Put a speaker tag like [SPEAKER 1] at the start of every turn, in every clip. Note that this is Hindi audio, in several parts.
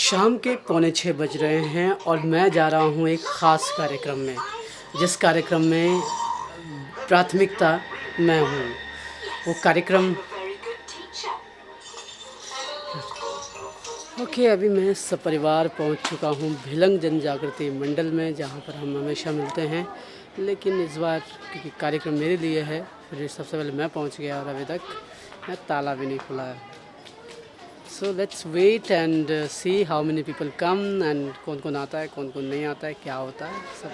[SPEAKER 1] शाम के 5:45 बज रहे हैं और मैं जा रहा हूँ एक ख़ास कार्यक्रम में, जिस कार्यक्रम में प्राथमिकता मैं हूँ। वो कार्यक्रम अभी मैं सपरिवार पहुँच चुका हूँ भिलंग जन जागृति मंडल में, जहाँ पर हम हमेशा मिलते हैं। लेकिन इस बार क्योंकि कार्यक्रम मेरे लिए है, फिर सबसे पहले मैं पहुँच गया और अभी तक ताला भी नहीं खुला है। So let's wait and see how many people come and कौन कौन आता है, कौन कौन नहीं आता है, क्या होता है सब।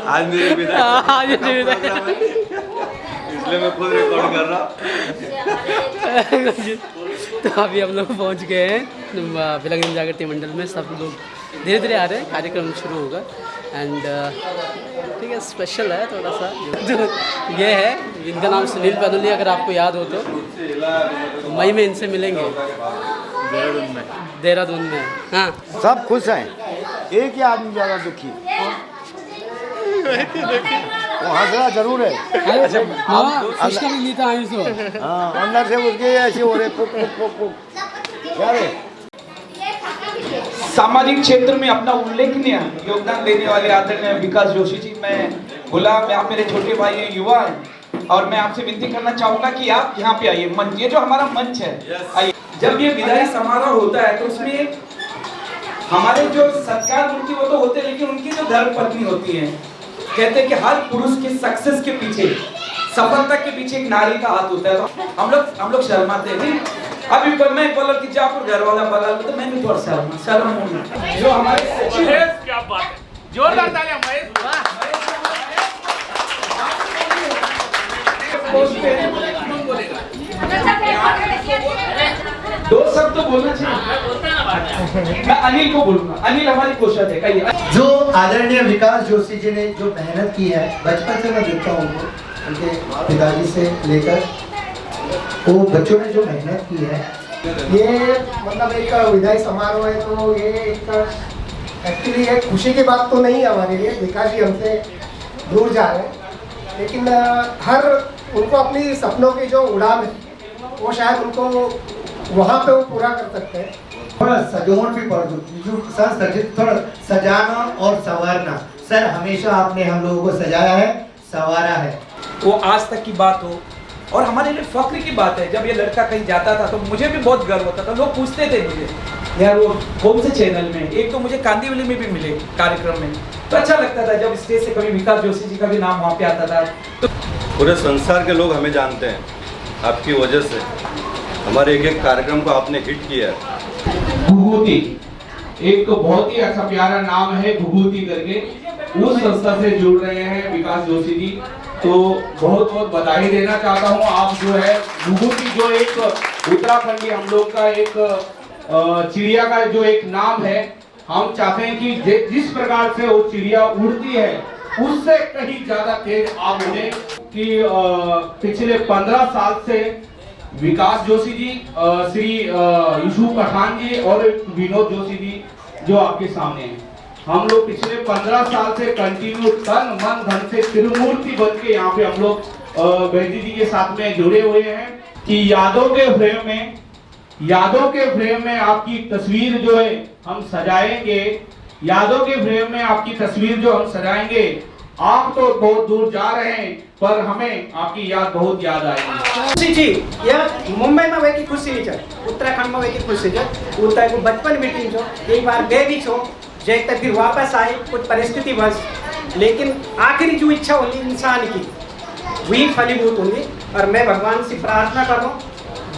[SPEAKER 2] आज मेरी विदाई इसलिए मैं खुद रिकॉर्ड कर रहा।
[SPEAKER 1] तो अभी हम लोग पहुंच गए हैं भिलंग जन जागृति मंडल में। सब लोग धीरे धीरे आ रहे हैं, कार्यक्रम शुरू होगा। एंड ठीक है, स्पेशल है थोड़ा सा। जो ये है, इनका नाम सुनील पैदुली, अगर आपको याद हो तो मई में इनसे मिलेंगे देहरादून में। हाँ,
[SPEAKER 3] सब खुश हैं, एक ही आदमी ज़्यादा दुखी। वो हंसना जरूर है।
[SPEAKER 1] अच्छा, उसका भी नीता आयुष हो।
[SPEAKER 3] हाँ, अंदर से उसके ऐसे हो रहे पुक पुक पुक पुक। क्या रे?
[SPEAKER 4] सामाजिक क्षेत्र में अपना उल्लेखनीय योगदान देने वाले आदरणीय विकास जोशी जी, मैं गुलाम, आप मेरे छोटे भाई हैं, युवा हैं, और मैं आपसे विनती करना चाहूंगा कि आप यहाँ पे आइए। मंच, ये जो हमारा मंच है, आइए। जब ये विदाई समारोह होता है तो उसमें हमारे जो सत्कार मूर्ति वो तो होते हैं, लेकिन उनकी जो धर्म पत्नी होती है, कहते हैं कि हर पुरुष के सक्सेस के पीछे, सफलता के पीछे एक नारी का हाथ होता है। तो हम लोग शर्माते हैं। अभी मैं बोला कि जा पर घर वाला बगल में, तो मैं भी थोड़ा शर्म हूँ। जो हमारे
[SPEAKER 5] क्या बात है, जोरदार तालियां महेश।
[SPEAKER 4] दो शब्द तो बोलना चाहिए। मैं अनिल को बोलूंगा। अनिल हमारी कोशिश है। कहिए।
[SPEAKER 6] जो आदरणीय विकास जोशी जी ने जो मेहनत की है, बचपन से मैं देखता हूँ उनको, उनके पिताजी से लेकर वो बच्चों ने जो मेहनत की है,
[SPEAKER 7] ये मतलब एक विदाई समारोह है। तो ये एक एक्चुअली एक खुशी की बात तो नहीं है हमारे लिए, विकास जी हमसे दूर जा रहे हैं, लेकिन हर उनको अपनी सपनों की जो उड़ान है वो शायद उनको वहाँ पे वो पूरा कर सकते हैं।
[SPEAKER 6] थोड़ा सजोन भी पढ़ दो, थोड़ा सजाना और संवारना। सर, हमेशा आपने हम लोगों को सजाया है, संवारा है।
[SPEAKER 4] वो आज तक की बात हो और हमारे लिए फक्र की बात है। जब ये लड़का कहीं जाता था तो मुझे भी बहुत गर्व होता था। लोग पूछते थे मुझे, यार वो कौन से चैनल में। एक तो मुझे कांदीवली में भी मिले कार्यक्रम में, तो अच्छा लगता था जब स्टेज से कभी विकास जोशी जी का भी नाम वहाँ पे आता था। तो
[SPEAKER 2] पूरे संसार के लोग हमें जानते हैं आपकी वजह से। हमारे एक कार्यक्रम को आपने हिट किया है।
[SPEAKER 5] भूभूति एक तो बहुत ही अच्छा प्यारा नाम है, भूभूति करके, उस संस्था से जुड़ रहे हैं विकास जोशी जी, तो बहुत बहुत बधाई देना चाहता हूं। आप जो है भूभूति, जो एक उत्तराखंडी हम लोग का एक चिड़िया का जो एक नाम है, हम चाहते हैं कि जिस प्रकार से वो चिड़िया उड़ती है उससे कहीं ज्यादा तेज आप उड़े। कि पिछले 15 साल से विकास जोशी जी, श्री यूसुफ पठान जी और विनोद जोशी जी जो आपके सामने हैं, हम लोग पिछले 15 साल से कंटिन्यू तन मन धन से त्रिमूर्ति बन के यहाँ पे हम लोग वैद्य जी के साथ में जुड़े हुए हैं। कि यादों के फ्रेम में आपकी तस्वीर जो है हम सजाएंगे, यादों के फ्रेम में आपकी तस्वीर जो हम सजाएंगे। आप तो बहुत दूर जा रहे हैं, पर हमें आपकी याद बहुत याद आएगी।
[SPEAKER 7] खुशी जी, यह मुंबई में वही खुशी नहीं चल, उत्तराखंड में वही खुशी चल। उत्तर को बचपन मीटिंग छो, एक बार गए भी छो, जब तक फिर वापस आए कुछ परिस्थिति बस, लेकिन आखिरी जो इच्छा होगी इंसान की वही फलीभूत होंगी। और मैं भगवान से प्रार्थना कर रहा हूँ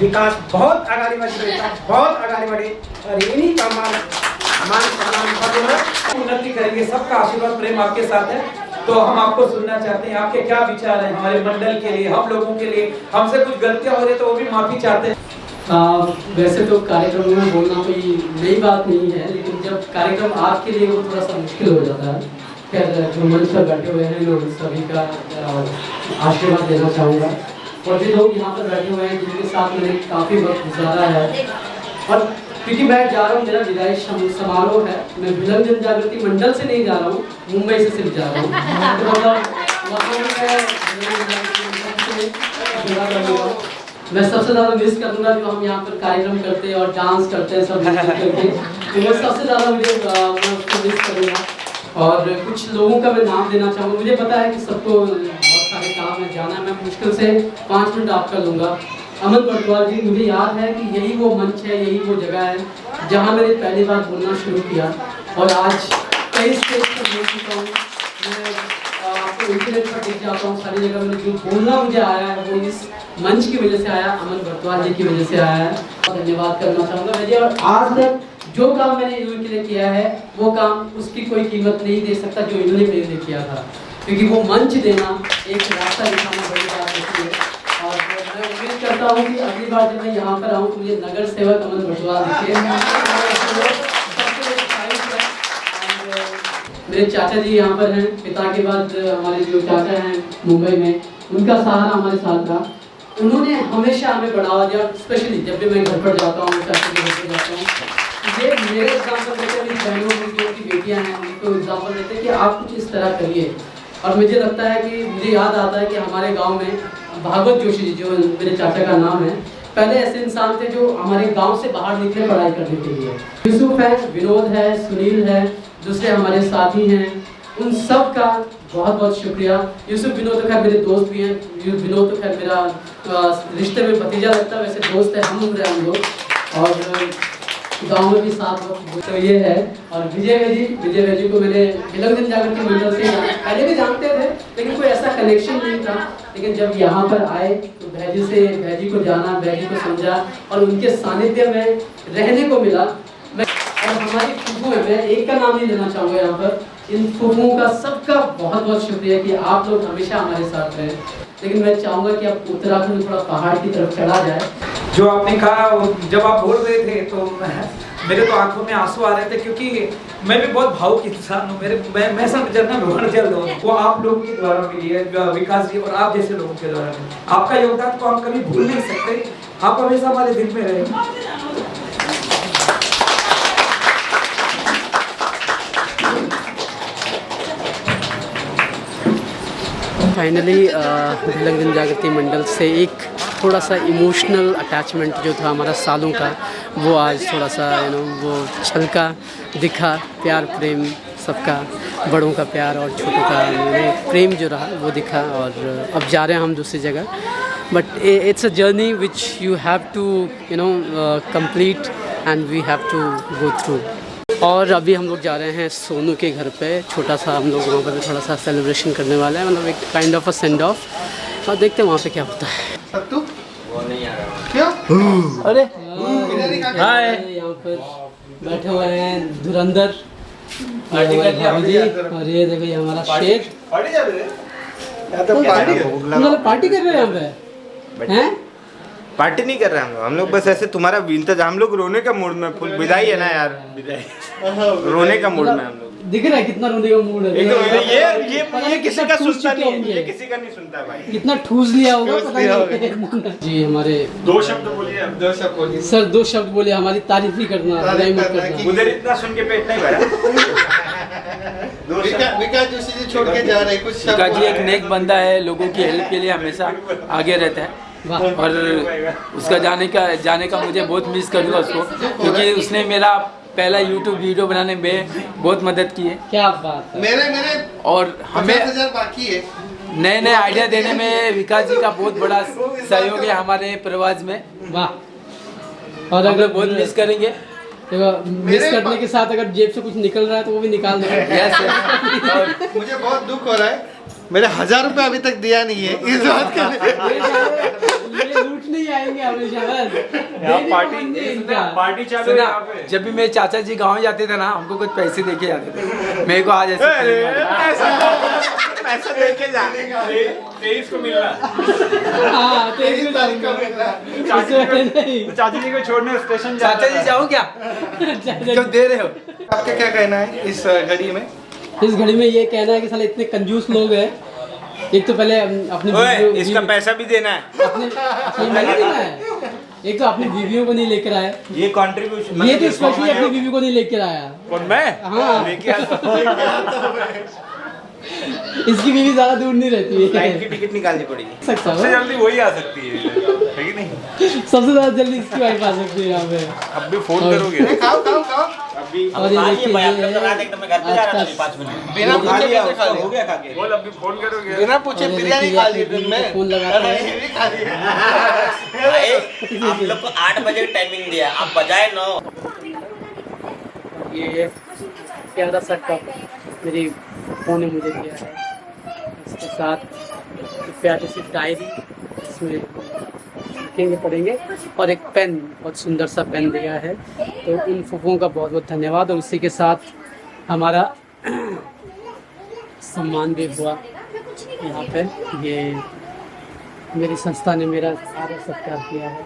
[SPEAKER 7] विकास बहुत आगे बढ़े, बहुत आगे बढ़े, और इन्हीं का मान सम्मान उन्नति करेंगे। सबका आशीर्वाद प्रेम आपके साथ है। तो हम आपको सुनना चाहते हैं, आपके क्या विचार हैं हमारे मंडल के लिए, हम लोगों के लिए। हमसे कुछ गलतियां हो रही तो वो भी माफी चाहते हैं।
[SPEAKER 1] वैसे तो कार्यक्रम में बोलना कोई नई बात नहीं है, लेकिन जब कार्यक्रम आपके लिए वो थोड़ा सा मुश्किल हो जाता है। खैर, जो मंच पर बैठे हुए हैं लोग, सभी का आशीर्वाद देना चाहूँगा। और जो लोग यहाँ पर बैठे हुए हैं जिनके साथ मैंने काफ़ी वक्त गुजारा है, और क्योंकि मैं जा रहा हूँ, मेरा विदाई समारोह है, मैं भिलंग जन जागृति मंडल से नहीं जा रहा हूँ, मुंबई से सिर्फ जा रहा हूँ। मैं सबसे ज़्यादा मिस करूँगा जो हम यहाँ पर कार्यक्रम करते हैं और डांस करते हैं सब करके। तो वो सबसे ज़्यादा मुझे मैं उसको मिस करूँगा। और कुछ लोगों का मैं नाम देना चाहूँगा। मुझे पता है कि सबको बहुत सारे काम है, जाना है, मैं मुश्किल से 5 मिनट आपका लूँगा। अमन बटवाल जी, मुझे याद है कि यही वो मंच है, यही वो जगह है जहाँ मैंने पहली बार बोलना शुरू किया और आज कई स्टेज पर बोल चुका हूँ। मैं आपको इंटरनेट पर देख जाता हूँ, सारी जगह मैंने जो बोलना मुझे आया है वो इस मंच की वजह से आया, अमन बटवाल जी की वजह से आया है। धन्यवाद करना चाहूँगा मैं जी। और आज तक जो काम मैंने इन्होंने के लिए किया है वो काम उसकी कोई कीमत नहीं दे सकता जो इन्होंने मेरे लिए किया था, क्योंकि वो मंच देना, एक रास्ता दिखाना बड़ी बात होती है। और मैं उम्मीद करता हूँ कि अगली बार जब मैं यहाँ पर आऊँ तो मुझे नगर सेवक अमन बटवाल दिखे। मेरे चाचा जी यहाँ पर हैं, पिता के बाद हमारे जो चाचा हैं मुंबई में, उनका सहारा हमारे साथ रहा। उन्होंने हमेशा हमें बढ़ावा दिया, स्पेशली जब भी मैं घर पर जाता हूँ, चाचा के घर पर जाता हूँ, ये मेरे एग्जाम्पल देते हैं, मेरी बहनों की बेटियाँ हैं उनको एग्जाम्पल देते हैं कि आप कुछ इस तरह करिए। और मुझे लगता है कि मुझे याद आता है कि हमारे गांव में भागवत जोशी जी, जो मेरे चाचा का नाम है, पहले ऐसे इंसान थे जो हमारे गांव से बाहर निकले पढ़ाई करने के लिए। यूसुफ है, विनोद है, सुनील है, दूसरे हमारे साथी हैं, उन सब का बहुत बहुत शुक्रिया। यूसुफ विनोद तो खैर मेरे दोस्त भी हैं, विनोद तो खैर मेरा रिश्ते में भतीजा लगता है, वैसे दोस्त है, हम उम्र हम लोग, और गाँव में भी साथ वक्त तो ये है। और विजय जी को मैंने विलंघन जागृति मंडल से पहले भी जानते थे, लेकिन कोई ऐसा कनेक्शन नहीं था। लेकिन जब यहाँ पर आए तो भैजी को जाना, भैजी को समझा और उनके सानिध्य में रहने को मिला। और हमारी फूफू है, मैं एक का नाम नहीं लेना चाहूँगा यहाँ पर, इन फूफुओं का सबका बहुत बहुत शुक्रिया कि आप लोग हमेशा हमारे साथ रहे। लेकिन मैं चाहूँगा कि आप उत्तराखंड में थोड़ा पहाड़ की तरफ चढ़ा जाए।
[SPEAKER 4] जो आपने कहा, जब आप बोल रहे थे तो मेरे तो आंखों में आंसू आ रहे थे, क्योंकि मैं भी बहुत भावुक इंसान हूँ। मैं सब जन्म भगवान जल हूँ, वो आप लोगों के द्वारा मिली है, विकास जी और आप जैसे लोगों के द्वारा मिली। आपका योगदान को हम कभी भूल नहीं सकते, आप हमेशा हमारे दिल में रहे।
[SPEAKER 1] फाइनली विलंघन जागृति मंडल से एक थोड़ा सा इमोशनल अटैचमेंट जो था हमारा सालों का, वो आज थोड़ा सा वो छलका दिखा। प्यार प्रेम सबका, बड़ों का प्यार और छोटों का प्रेम जो रहा वो दिखा। और अब जा रहे हैं हम दूसरी जगह, but it's a journey which you have to complete and we have to go through. और अभी हम लोग जा रहे हैं सोनू के घर पे, छोटा सा हम लोग वहाँ पर थोड़ा सा सेलिब्रेशन करने वाले हैं, मतलब एक kind of a send off, और देखते हैं वहाँ पे क्या होता है।
[SPEAKER 3] सत्तू
[SPEAKER 2] वो नहीं आ रहा।
[SPEAKER 3] क्यों?
[SPEAKER 1] अरे हाय, यहाँ पर बैठे हुए हैं धुरंधर और ये देखो ये हमारा शेर।
[SPEAKER 3] पार्टी जा रहे
[SPEAKER 1] हैं, पार्टी कर रहे हैं यहाँ पे हैं?
[SPEAKER 8] पार्टी नहीं कर रहे हम लोग बस ऐसे तुम्हारा इंतजार, हम लोग रोने का मूड में, फुल विदाई है ना यार, विदाई रोने का मूड में हम लोग।
[SPEAKER 1] दिख रहा है कितना रोने का मूड है।
[SPEAKER 8] ये किसी का सुनता नहीं है, ये किसी का नहीं सुनता भाई।
[SPEAKER 1] कितना ठूस लिया होगा पता नहीं। जी हमारे
[SPEAKER 3] 2 शब्द बोलिए, 2 शब्द बोलिए
[SPEAKER 1] सर, 2 शब्द बोले, हमारी तारीफ ही करना, बुराई मत करना।
[SPEAKER 8] उधर इतना सुन के पेट नहीं भरा।
[SPEAKER 3] विकास जोशी जी छोड़ के जा रहे हैं, कुछ
[SPEAKER 9] विकास जी एक नेक बंदा है, लोगों की हेल्प के लिए हमेशा आगे रहता है, और उसका जाने का मुझे बहुत मिस करूँगा उसको, क्योंकि उसने मेरा पहला YouTube वीडियो बनाने में बहुत मदद की है। क्या बात है।
[SPEAKER 3] मेरे
[SPEAKER 9] और हमें
[SPEAKER 3] 50,000 बाकी है।
[SPEAKER 9] नए आइडिया देने में विकास जी का बहुत बड़ा सहयोग है हमारे प्रवास में। वाह। और अगर बहुत मिस करेंगे तो मिस करने के साथ अगर जेब से कुछ निकल रहा है तो वो भी निकाल देंगे।
[SPEAKER 3] यस। मुझे बहुत दुख हो रहा है, मेरे 1000 रुपए अभी तक दिया नहीं है इस बात का।
[SPEAKER 1] ये लूट नहीं आएंगे हमेशा,
[SPEAKER 9] पार्टी चालू है। जब भी मेरे चाचा जी गाँव जाते थे ना, हमको कुछ पैसे देके जाते थे, मेरे को आज
[SPEAKER 8] पैसा देके जाने का
[SPEAKER 3] 23 को मिल रहा है।
[SPEAKER 1] हाँ 23 तारीख को मिल रहा है।
[SPEAKER 8] चाचा जी को छोड़ने स्टेशन
[SPEAKER 9] चाचा जी जाओ क्या, क्यों दे रहे हो?
[SPEAKER 3] आपका क्या कहना है इस घड़ी में?
[SPEAKER 1] इस घड़ी में ये कहना है कि साले इतने कंजूस लोग हैं। एक तो पहले अपने
[SPEAKER 8] इसका पैसा भी देना है,
[SPEAKER 1] मैंने देना है। एक तो अपनी बीवियों को नहीं लेकर आया,
[SPEAKER 8] ये कंट्रीब्यूशन,
[SPEAKER 1] ये तो स्पेशली अपनी बीवी को नहीं लेकर आया।
[SPEAKER 8] कौन मैं?
[SPEAKER 1] हाँ
[SPEAKER 8] लेके
[SPEAKER 1] इसकी बीवी ज्यादा दूर नहीं रहती है,
[SPEAKER 8] फ्लाइट की टिकट निकालनी पड़ेगी।
[SPEAKER 3] सबसे जल्दी वही आ सकती है कि नहीं?
[SPEAKER 1] सबसे ज्यादा जल्दी इसकी वाइफ आ सकती है यहाँ पे।
[SPEAKER 8] अब भी फोन करोगे?
[SPEAKER 3] खाओ।
[SPEAKER 1] और ये देखिए
[SPEAKER 3] बिना पूछे कैसे खा लिया?
[SPEAKER 4] हो गया खा के
[SPEAKER 3] बिना पूछे बिरयानी खा ली दिन में।
[SPEAKER 1] फोन लगाते हैं।
[SPEAKER 3] ये भी खा ली।
[SPEAKER 10] आप लोग को 8 बजे की टाइमिंग दिया, आप बजाए 9।
[SPEAKER 1] ये प्यारा सा कप मेरी फ़ोन ने मुझे दिया है, इसके साथ एक प्यारी सी डायरी इसमें लिखेंगे पढ़ेंगे और एक पेन, बहुत सुंदर सा पेन दिया है। तो उन फूफों का बहुत बहुत धन्यवाद। और उसी के साथ हमारा सम्मान भी हुआ यहाँ पे। ये मेरी संस्था ने मेरा सारा सत्कार किया है।